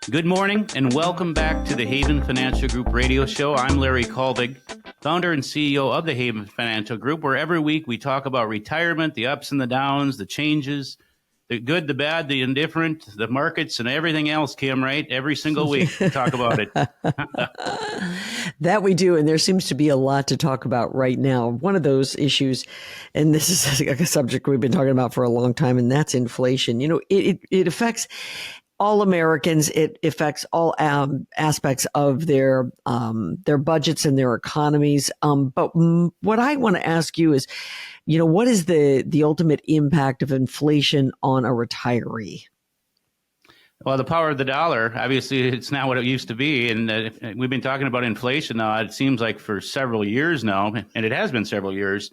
Good morning and welcome back to the Haven Financial Group radio show. I'm Larry Kolvig, founder and CEO of the Haven Financial Group, where every week we talk about retirement, the ups and the downs, the changes, the good, the bad, the indifferent, the markets, and everything else, Kim, right? Every single week we talk about it. That we do, and there seems to be a lot to talk about right now. One of those issues, and this is a subject we've been talking about for a long time, and that's inflation. You know, it affects all Americans. It affects all aspects of their budgets and their economies. But what I want to ask you is, you know, what is the ultimate impact of inflation on a retiree? Well, the power of the dollar, obviously, it's not what it used to be. And we've been talking about inflation now, it seems like for several years now, and it has been several years.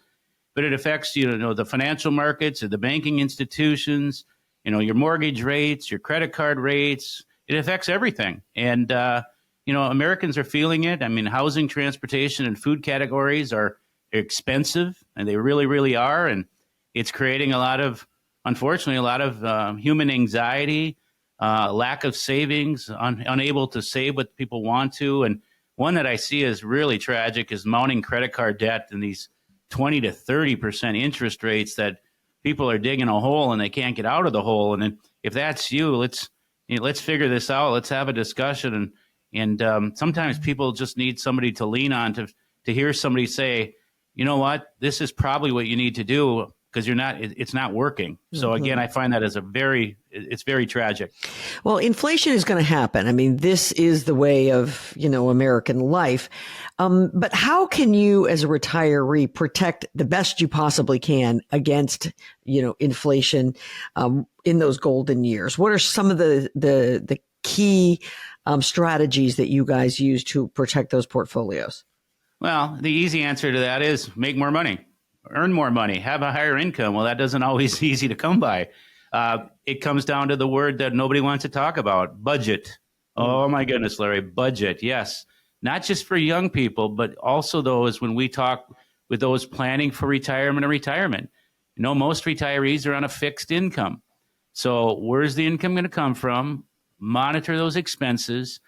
But it affects, you know, the financial markets, the banking institutions, you know, your mortgage rates, your credit card rates. It affects everything. And, you know, Americans are feeling it. I mean, housing, transportation, and food categories are expensive, and they really, really are. And it's creating unfortunately, a lot of human anxiety, lack of savings, unable to save what people want to. And one that I see as really tragic is mounting credit card debt and these 20 to 30% interest rates that people are digging a hole and they can't get out of the hole. And then if that's you, let's figure this out. Let's have a discussion. And sometimes people just need somebody to lean on to hear somebody say, you know what, this is probably what you need to do because it's not working. So again, I find that as it's very tragic. Well, inflation is going to happen. I mean, this is the way of, you know, American life. But how can you as a retiree protect the best you possibly can against, you know, inflation, in those golden years? What are some of the key, strategies that you guys use to protect those portfolios? Well, the easy answer to that is make more money. Earn more money, have a higher income. Well, that doesn't always easy to come by. It comes down to the word that nobody wants to talk about, budget. Oh my goodness, Larry, budget. Yes. Not just for young people, but also those when we talk with those planning for retirement or retirement. You know, most retirees are on a fixed income. So where's the income going to come from? Monitor those expenses.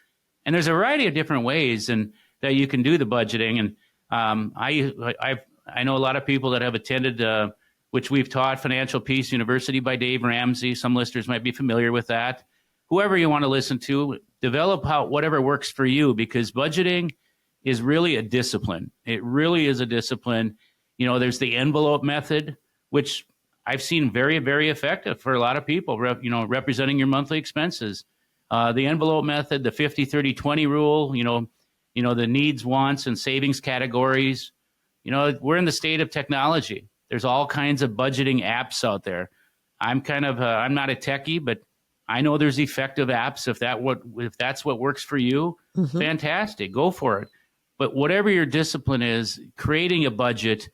And there's a variety of different ways and that you can do the budgeting. And I know a lot of people that have attended, which we've taught, Financial Peace University by Dave Ramsey. Some listeners might be familiar with that. Whoever you want to listen to, develop whatever works for you, because budgeting is really a discipline. It really is a discipline. You know, there's the envelope method, which I've seen very, very effective for a lot of people, representing your monthly expenses. The envelope method, the 50-30-20 rule, you know, the needs, wants, and savings categories. You know, we're in the state of technology. There's all kinds of budgeting apps out there. I'm not a techie, but I know there's effective apps. If that's what works for you, fantastic, go for it. But whatever your discipline is, creating a budget,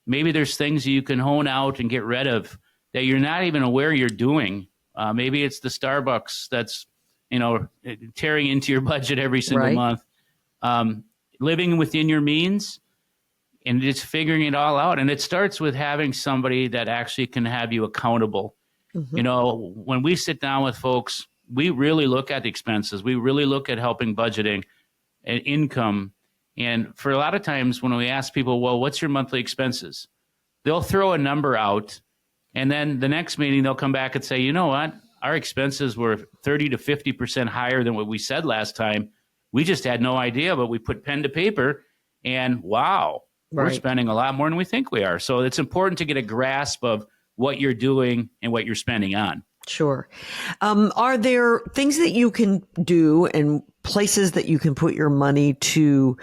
maybe there's things you can hone out and get rid of that you're not even aware you're doing. Maybe it's the Starbucks that's, you know, tearing into your budget every single month. Living within your means. And just figuring it all out. And it starts with having somebody that actually can have you accountable. You know, when we sit down with folks, we really look at the expenses. We really look at helping budgeting and income. And for a lot of times when we ask people, well, what's your monthly expenses? They'll throw a number out. And then the next meeting, they'll come back and say, you know what? Our expenses were 30 to 50% higher than what we said last time. We just had no idea, but we put pen to paper and wow. We're spending a lot more than we think we are. So it's important to get a grasp of what you're doing and what you're spending on. Sure. Are there things that you can do and places that you can put your money to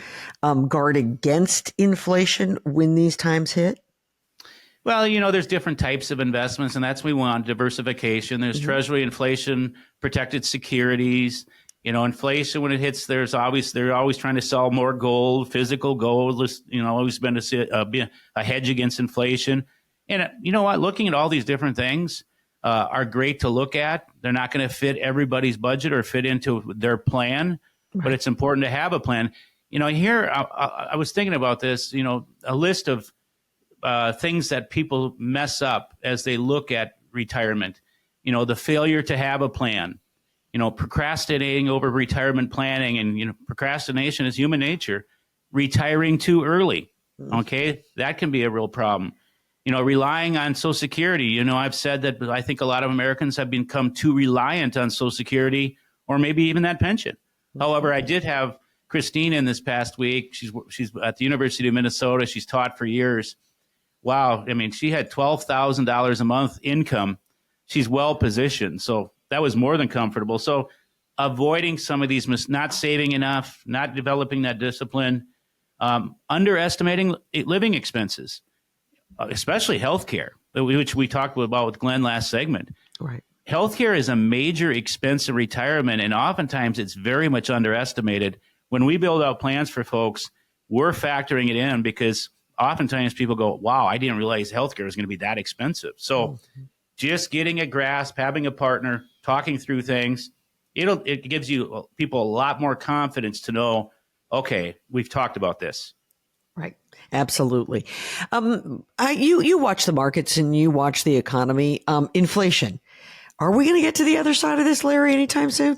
guard against inflation when these times hit? Well, you know, there's different types of investments, and that's what we want, diversification. There's Treasury, inflation, protected securities. You know, inflation, when it hits, they're always trying to sell more gold, physical gold, you know, always been a hedge against inflation. And you know what? Looking at all these different things are great to look at. They're not going to fit everybody's budget or fit into their plan, but it's important to have a plan. You know, here, I was thinking about this, you know, a list of things that people mess up as they look at retirement. You know, the failure to have a plan. procrastinating over retirement planning, and, procrastination is human nature. Retiring too early. Okay. That can be a real problem. Relying on Social Security. I've said that I think a lot of Americans have become too reliant on Social Security or maybe even that pension. However, I did have Christine in this past week. She's at the University of Minnesota. She's taught for years. Wow. I mean, she had $12,000 a month income. She's well positioned. So that was more than comfortable. So avoiding some of these, not saving enough, not developing that discipline, underestimating living expenses, especially healthcare, which we talked about with Glenn last segment. Right. Healthcare is a major expense in retirement, and oftentimes it's very much underestimated. When we build out plans for folks, we're factoring it in because oftentimes people go, wow, I didn't realize healthcare is going to be that expensive. So just getting a grasp, having a partner, talking through things, it gives you people a lot more confidence to know, okay, we've talked about this. Right. Absolutely. You watch the markets and you watch the economy. Inflation. Are we going to get to the other side of this, Larry, anytime soon?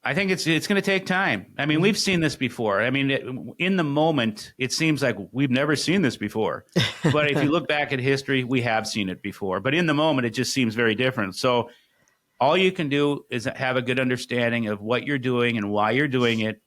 I think it's going to take time. I mean, we've seen this before. I mean, in the moment, it seems like we've never seen this before. But if you look back at history, we have seen it before. But in the moment, it just seems very different. So all you can do is have a good understanding of what you're doing and why you're doing it,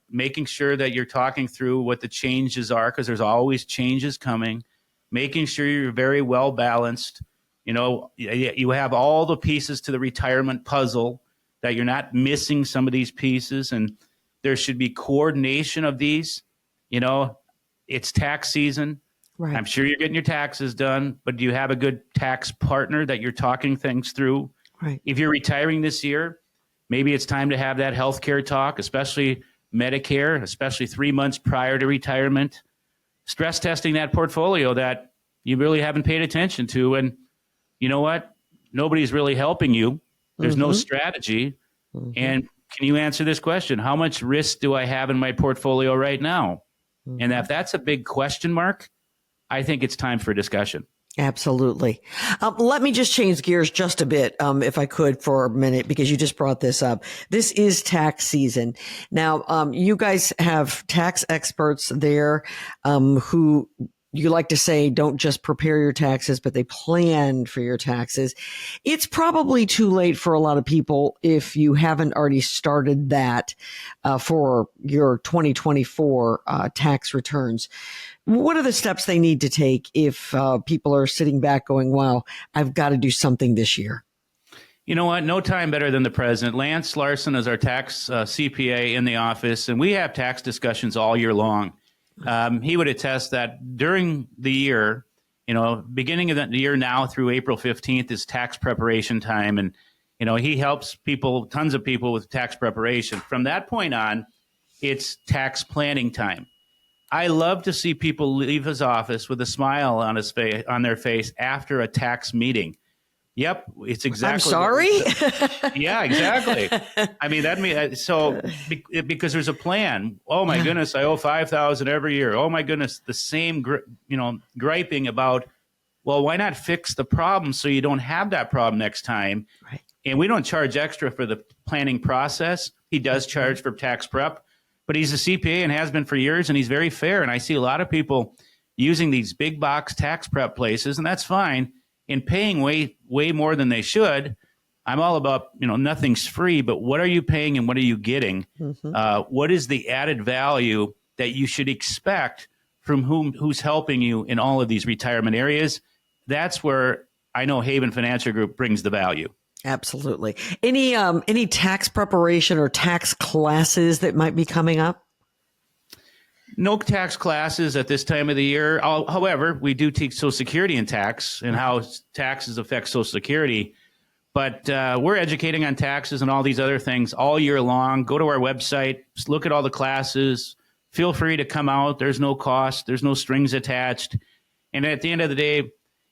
making sure that you're talking through what the changes are, because there's always changes coming, making sure you're very well balanced. You have all the pieces to the retirement puzzle, that you're not missing some of these pieces, and there should be coordination of these. It's tax season. Right. I'm sure you're getting your taxes done, but do you have a good tax partner that you're talking things through? Right. If you're retiring this year, maybe it's time to have that healthcare talk, especially Medicare, especially 3 months prior to retirement, stress testing that portfolio that you really haven't paid attention to. And you know what? Nobody's really helping you. There's no strategy. And can you answer this question? How much risk do I have in my portfolio right now? And if that's a big question mark, I think it's time for a discussion. Absolutely. Let me just change gears just a bit, if I could, for a minute, because you just brought this up. This is tax season. Now, you guys have tax experts there, who you like to say don't just prepare your taxes, but they plan for your taxes. It's probably too late for a lot of people if you haven't already started that for your 2024 tax returns. What are the steps they need to take if people are sitting back going, wow, I've got to do something this year? You know what? No time better than the president. Lance Larson is our tax CPA in the office, and we have tax discussions all year long. He would attest that during the year, beginning of the year now through April 15th is tax preparation time. And, he helps tons of people with tax preparation. From that point on, it's tax planning time. I love to see people leave his office with a smile on their face after a tax meeting. Yep, it's exactly. I'm sorry. Yeah, exactly. I mean, because there's a plan. Oh my goodness, I owe $5,000 every year. Oh my goodness, the same, griping about. Well, why not fix the problem so you don't have that problem next time? Right. And we don't charge extra for the planning process. He does charge for tax prep, but he's a CPA and has been for years, and he's very fair. And I see a lot of people using these big box tax prep places, and that's fine. And paying way more than they should. I'm all about, nothing's free, but what are you paying and what are you getting? What is the added value that you should expect from who's helping you in all of these retirement areas? That's where I know Haven Financial Group brings the value. Absolutely. Any tax preparation or tax classes that might be coming up? No tax classes at this time of the year. However, we do teach Social Security and tax and how taxes affect Social Security. But we're educating on taxes and all these other things all year long. Go to our website, look at all the classes. Feel free to come out. There's no cost. There's no strings attached. And at the end of the day,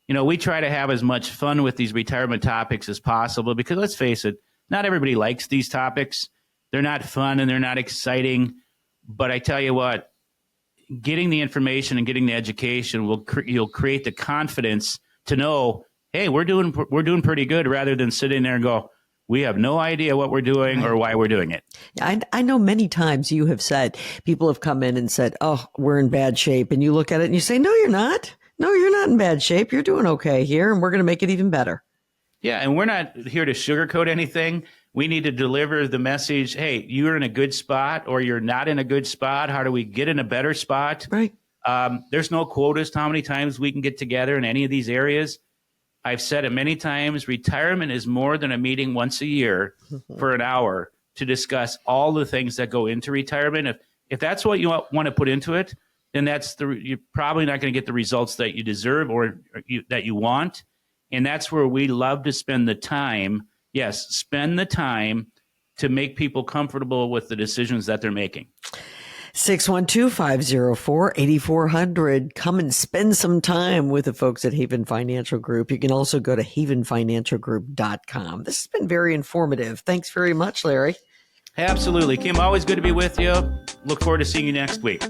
we try to have as much fun with these retirement topics as possible because let's face it, not everybody likes these topics. They're not fun and they're not exciting. But I tell you what, getting the information and getting the education you'll create the confidence to know, hey, we're doing pretty good, rather than sitting there and go, we have no idea what we're doing or why we're doing it. I know many times you have said, people have come in and said, oh, we're in bad shape. And you look at it and you say, no, you're not. No, you're not in bad shape. You're doing okay here. And we're going to make it even better. Yeah. And we're not here to sugarcoat anything. We need to deliver the message. Hey, you're in a good spot or you're not in a good spot. How do we get in a better spot? Right. There's no quotas to how many times we can get together in any of these areas. I've said it many times, retirement is more than a meeting once a year for an hour to discuss all the things that go into retirement. If that's what you want to put into it, then you're probably not going to get the results that you deserve or that you want. And that's where we love to spend the time. Yes, spend the time to make people comfortable with the decisions that they're making. 612-504-8400. Come and spend some time with the folks at Haven Financial Group. You can also go to havenfinancialgroup.com. This has been very informative. Thanks very much, Larry. Absolutely. Kim, always good to be with you. Look forward to seeing you next week.